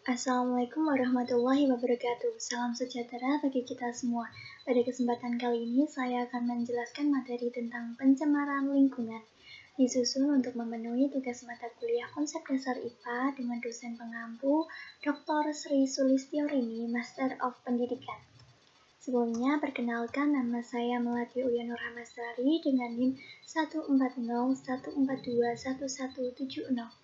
Assalamualaikum warahmatullahi wabarakatuh. Salam sejahtera bagi kita semua. Pada kesempatan kali ini, saya akan menjelaskan materi tentang pencemaran lingkungan. Disusun untuk memenuhi tugas mata kuliah konsep dasar IPA dengan dosen pengampu Dr. Sri Sulistyorini, Master of Pendidikan. Sebelumnya, perkenalkan nama saya Melati Uyanur Hamasari dengan NIM 14014211170.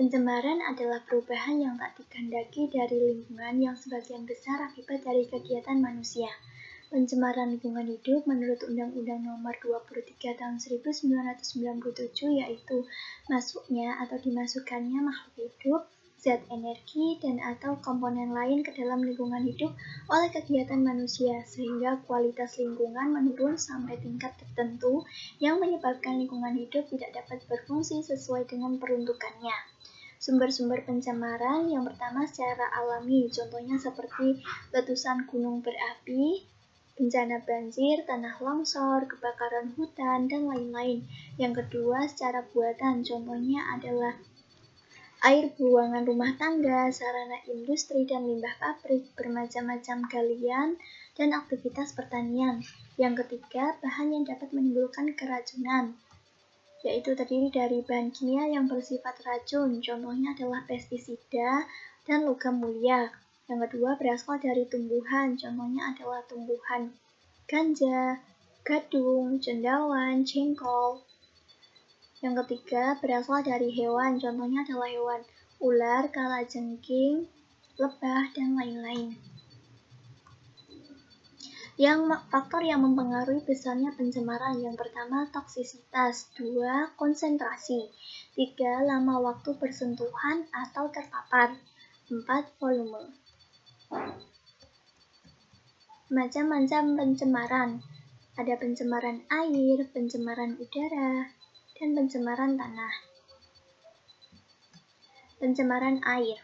Pencemaran adalah perubahan yang tak dikehendaki dari lingkungan yang sebagian besar akibat dari kegiatan manusia. Pencemaran lingkungan hidup menurut Undang-Undang Nomor 23 Tahun 1997 yaitu masuknya atau dimasukkannya makhluk hidup, zat energi, dan atau komponen lain ke dalam lingkungan hidup oleh kegiatan manusia sehingga kualitas lingkungan menurun sampai tingkat tertentu yang menyebabkan lingkungan hidup tidak dapat berfungsi sesuai dengan peruntukannya. Sumber-sumber pencemaran yang pertama secara alami, contohnya seperti letusan gunung berapi, bencana banjir, tanah longsor, kebakaran hutan, dan lain-lain. Yang kedua secara buatan, contohnya adalah air buangan rumah tangga, sarana industri dan limbah pabrik, bermacam-macam galian, dan aktivitas pertanian. Yang ketiga, bahan yang dapat menimbulkan keracunan, yaitu terdiri dari bahan kimia yang bersifat racun, contohnya adalah pestisida dan logam mulia. Yang kedua berasal dari tumbuhan, contohnya adalah tumbuhan ganja, gadung, cendawan, jengkol. Yang ketiga berasal dari hewan, contohnya adalah hewan ular, kalajengking, lebah, dan lain-lain. Faktor yang mempengaruhi besarnya pencemaran, yang pertama toksisitas, 2 konsentrasi, 3 lama waktu bersentuhan atau terpapar, 4 volume. Macam-macam pencemaran, ada pencemaran air, pencemaran udara, dan pencemaran tanah. Pencemaran air.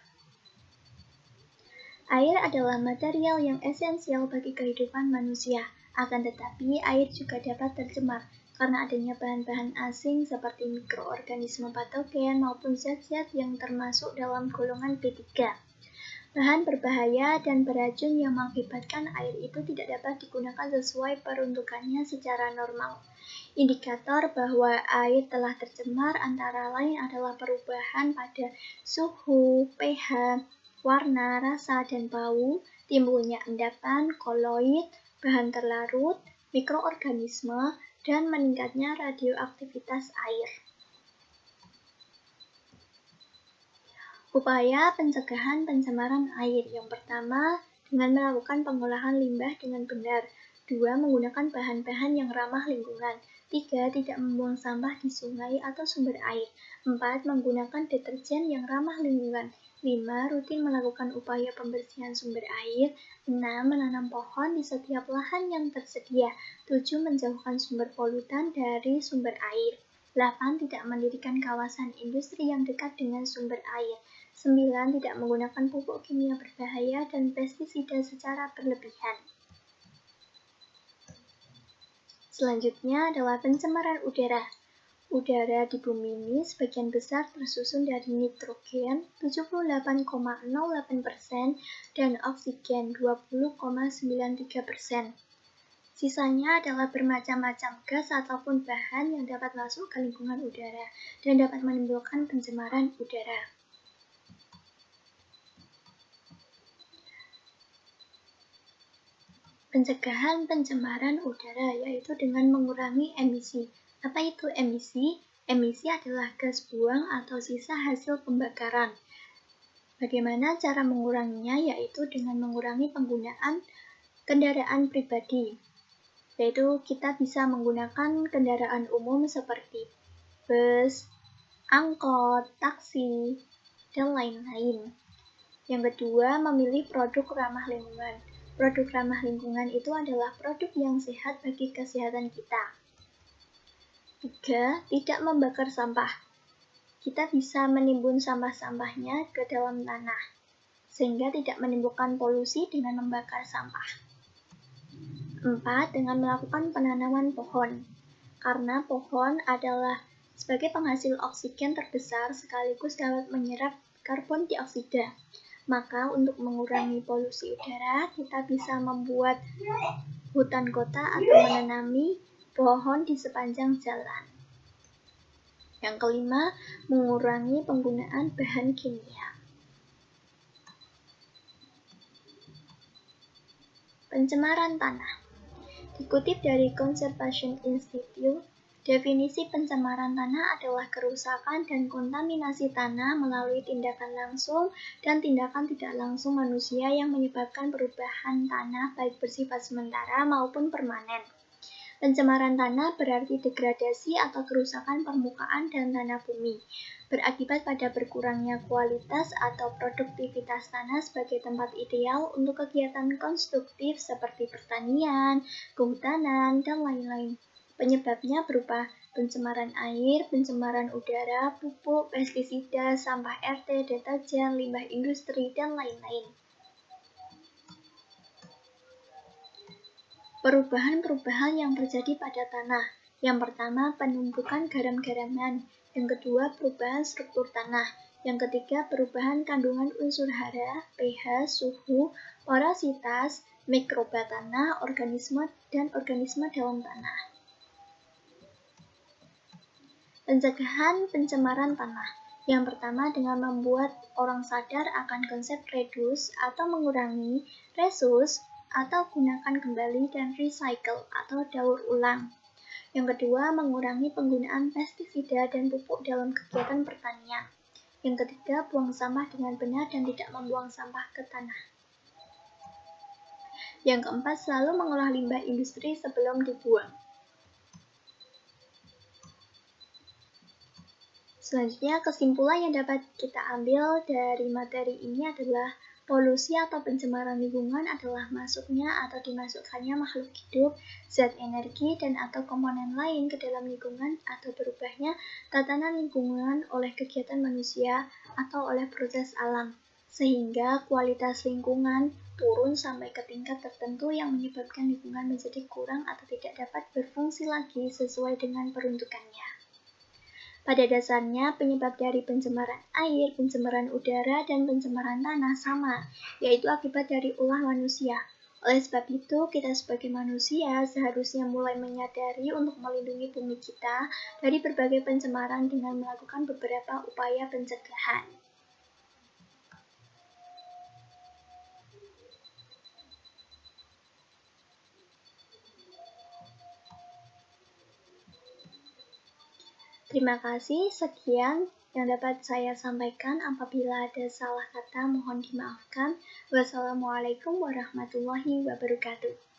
Air adalah material yang esensial bagi kehidupan manusia, akan tetapi air juga dapat tercemar karena adanya bahan-bahan asing seperti mikroorganisme patogen maupun zat-zat yang termasuk dalam golongan B3. Bahan berbahaya dan beracun yang mengakibatkan air itu tidak dapat digunakan sesuai peruntukannya secara normal. Indikator bahwa air telah tercemar antara lain adalah perubahan pada suhu, pH, warna, rasa, dan bau, timbulnya endapan, koloid, bahan terlarut, mikroorganisme, dan meningkatnya radioaktivitas air. Upaya pencegahan pencemaran air. Yang pertama, dengan melakukan pengolahan limbah dengan benar. 2. Menggunakan bahan-bahan yang ramah lingkungan. 3. Tidak membuang sampah di sungai atau sumber air. 4. Menggunakan deterjen yang ramah lingkungan. 5. Rutin melakukan upaya pembersihan sumber air. 6. Menanam pohon di setiap lahan yang tersedia. 7. Menjauhkan sumber polutan dari sumber air. 8. Tidak mendirikan kawasan industri yang dekat dengan sumber air. 9. Tidak menggunakan pupuk kimia berbahaya dan pestisida secara berlebihan. Selanjutnya adalah pencemaran udara. Udara di bumi ini sebagian besar tersusun dari nitrogen 78,08% dan oksigen 20,93%. Sisanya adalah bermacam-macam gas ataupun bahan yang dapat masuk ke lingkungan udara dan dapat menimbulkan pencemaran udara. Pencegahan pencemaran udara yaitu dengan mengurangi emisi. Apa itu emisi? Emisi adalah gas buang atau sisa hasil pembakaran. Bagaimana cara menguranginya? Yaitu dengan mengurangi penggunaan kendaraan pribadi. Yaitu kita bisa menggunakan kendaraan umum seperti bus, angkot, taksi, dan lain-lain. Yang kedua, memilih produk ramah lingkungan. Produk ramah lingkungan itu adalah produk yang sehat bagi kesehatan kita. 3. Tidak membakar sampah. Kita bisa menimbun sampah-sampahnya ke dalam tanah, sehingga tidak menimbulkan polusi dengan membakar sampah. 4. Dengan melakukan penanaman pohon. karena pohon adalah sebagai penghasil oksigen terbesar sekaligus dapat menyerap karbon dioksida. Maka untuk mengurangi polusi udara, kita bisa membuat hutan kota atau menanami pohon di sepanjang jalan. Yang kelima, mengurangi penggunaan bahan kimia. Pencemaran tanah. Dikutip dari Conservation Institute, definisi pencemaran tanah adalah kerusakan dan kontaminasi tanah melalui tindakan langsung dan tindakan tidak langsung manusia yang menyebabkan perubahan tanah baik bersifat sementara maupun permanen. Pencemaran tanah berarti degradasi atau kerusakan permukaan dan tanah bumi, berakibat pada berkurangnya kualitas atau produktivitas tanah sebagai tempat ideal untuk kegiatan konstruktif seperti pertanian, kehutanan, dan lain-lain. Penyebabnya berupa pencemaran air, pencemaran udara, pupuk, pestisida, sampah RT, deterjen, limbah industri, dan lain-lain. Perubahan-perubahan yang terjadi pada tanah. Yang pertama, penumpukan garam-garaman. Yang kedua, perubahan struktur tanah. Yang ketiga, perubahan kandungan unsur hara, pH, suhu, porositas, mikroba tanah, organisme, dan organisme dalam tanah. Pencegahan pencemaran tanah. Yang pertama, dengan membuat orang sadar akan konsep reduce atau mengurangi, reuse, atau gunakan kembali dan recycle atau daur ulang. Yang kedua, mengurangi penggunaan pestisida dan pupuk dalam kegiatan pertanian. Yang ketiga, buang sampah dengan benar dan tidak membuang sampah ke tanah. Yang keempat, selalu mengolah limbah industri sebelum dibuang. Selanjutnya, kesimpulan yang dapat kita ambil dari materi ini adalah polusi atau pencemaran lingkungan adalah masuknya atau dimasukkannya makhluk hidup, zat energi, dan atau komponen lain ke dalam lingkungan atau berubahnya tatanan lingkungan oleh kegiatan manusia atau oleh proses alam, sehingga kualitas lingkungan turun sampai ke tingkat tertentu yang menyebabkan lingkungan menjadi kurang atau tidak dapat berfungsi lagi sesuai dengan peruntukannya. Pada dasarnya, penyebab dari pencemaran air, pencemaran udara, dan pencemaran tanah sama, yaitu akibat dari ulah manusia. Oleh sebab itu, kita sebagai manusia seharusnya mulai menyadari untuk melindungi bumi kita dari berbagai pencemaran dengan melakukan beberapa upaya pencegahan. Terima kasih, sekian yang dapat saya sampaikan. Apabila ada salah kata, mohon dimaafkan. Wassalamualaikum warahmatullahi wabarakatuh.